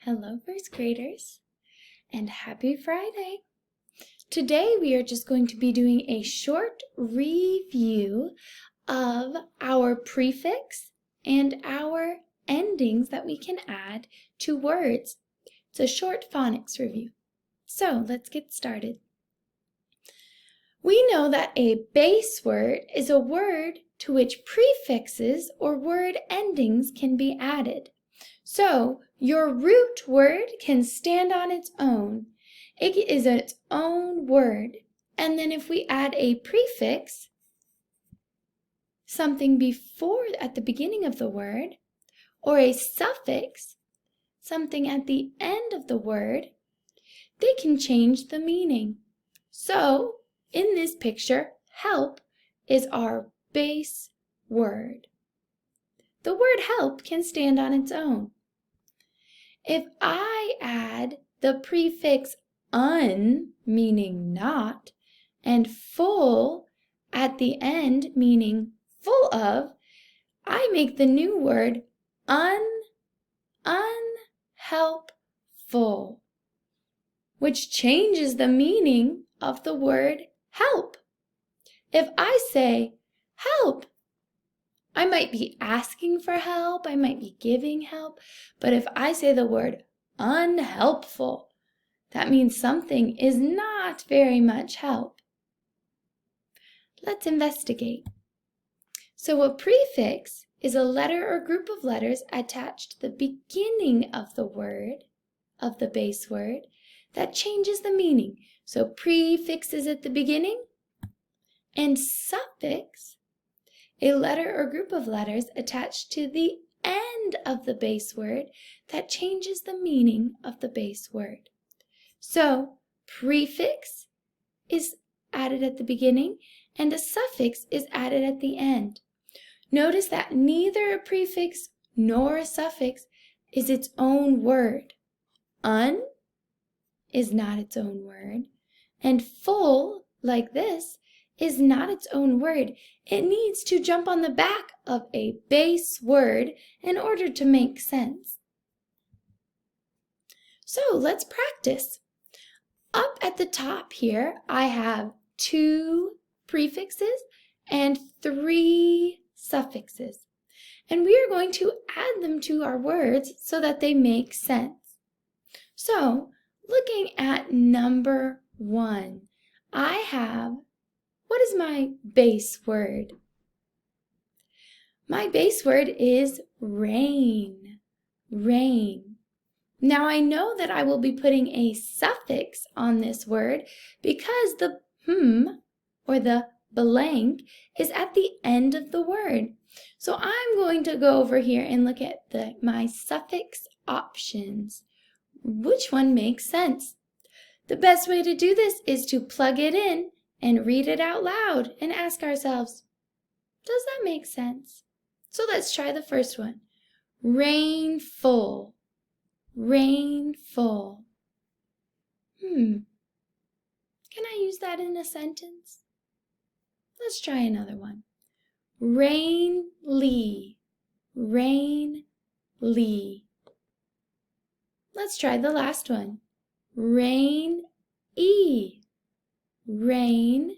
Hello, first graders, and happy Friday. Today we are just going to be doing a short review of our prefix and our endings that we can add to words. It's a short phonics review. So let's get started. We know that a base word is a word to which prefixes or word endings can be added. So your root word can stand on its own. It is its own word. And then if we add a prefix, something before at the beginning of the word, or a suffix, something at the end of the word, they can change the meaning. So in this picture, help is our base word. The word help can stand on its own. If I add the prefix un, meaning not, and full at the end, meaning full of, I make the new word unhelpful, which changes the meaning of the word help. If I say help, I might be asking for help, I might be giving help, but if I say the word unhelpful, that means something is not very much help. Let's investigate. So a prefix is a letter or group of letters attached to the beginning of the word, of the base word, that changes the meaning. So prefix is at the beginning, and suffix, a letter or group of letters attached to the end of the base word that changes the meaning of the base word. So prefix is added at the beginning and a suffix is added at the end. Notice that neither a prefix nor a suffix is its own word. Un is not its own word, and full, like this, is not its own word. It needs to jump on the back of a base word in order to make sense. So let's practice. Up at the top here, I have 2 prefixes and 3 suffixes. And we are going to add them to our words so that they make sense. So, looking at number 1, I have, what is my base word? My base word is rain. Rain. Now I know that I will be putting a suffix on this word because the or the blank is at the end of the word. So I'm going to go over here and look at my suffix options. Which one makes sense? The best way to do this is to plug it in and read it out loud and ask ourselves, does that make sense? So let's try the first one. Rainful. Rainful. Can I use that in a sentence? Let's try another one. Rainly. Rainly. Let's try the last one. Rain-y. Rain-y.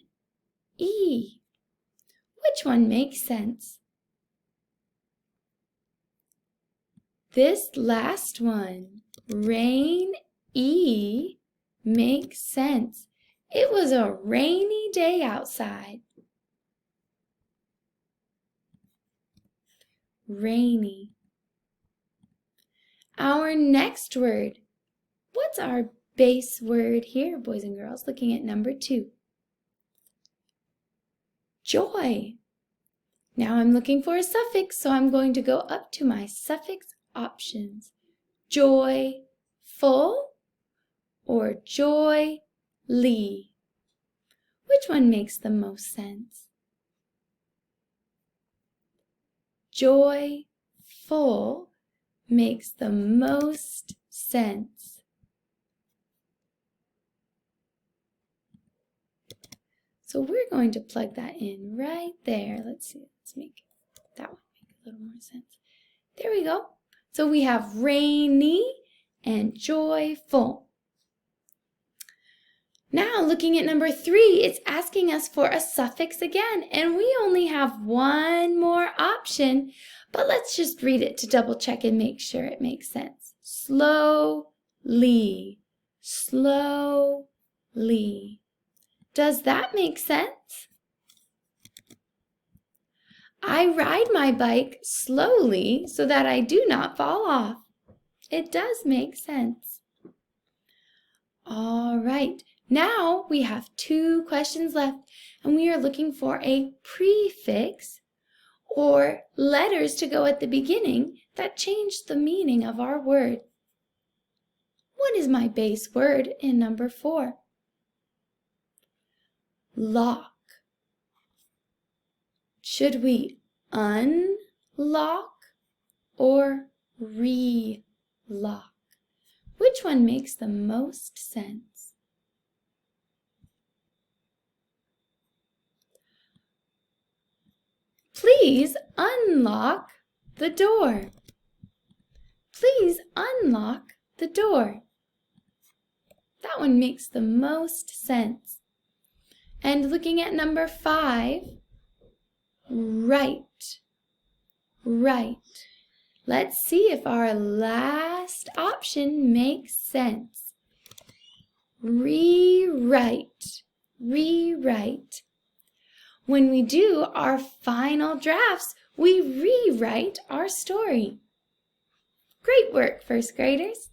Which one makes sense? This last one, rain-y, makes sense. It was a rainy day outside. Rainy. Our next word. What's our base word here, boys and girls? Looking at number 2. Joy. Now I'm looking for a suffix, so I'm going to go up to my suffix options. Joyful or joyly. Which one makes the most sense? Joyful makes the most sense. So we're going to plug that in right there. Let's see, let's make that one make a little more sense. There we go. So we have rainy and and joyful. Now, looking at number 3, it's asking us for a suffix again, and we only have one more option, but let's just read it to double check and make sure it makes sense. Slowly, slowly. Does that make sense? I ride my bike slowly so that I do not fall off. It does make sense. All right, now we have 2 questions left, and we are looking for a prefix or letters to go at the beginning that change the meaning of our word. What is my base word in number 4? Lock. Should we unlock or relock? Which one makes the most sense? Please unlock the door. Please unlock the door. That one makes the most sense. And looking at number 5, right, right. Let's see if our last option makes sense. Rewrite, rewrite. When we do our final drafts, we rewrite our story. Great work, first graders.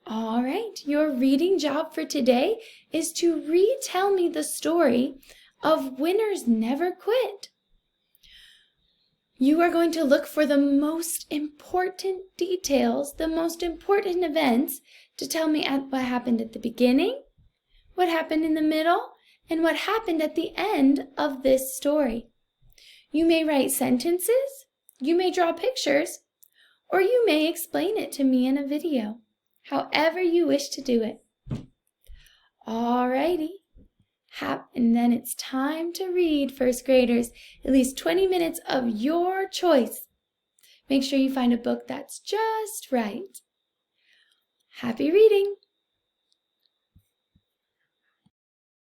All right, your reading job for today is to retell me the story of Winners Never Quit. You are going to look for the most important details, the most important events to tell me what happened at the beginning, what happened in the middle, and what happened at the end of this story. You may write sentences, you may draw pictures, or you may explain it to me in a video, however you wish to do it. Alrighty. And then it's time to read, first graders, at least 20 minutes of your choice. Make sure you find a book that's just right. Happy reading!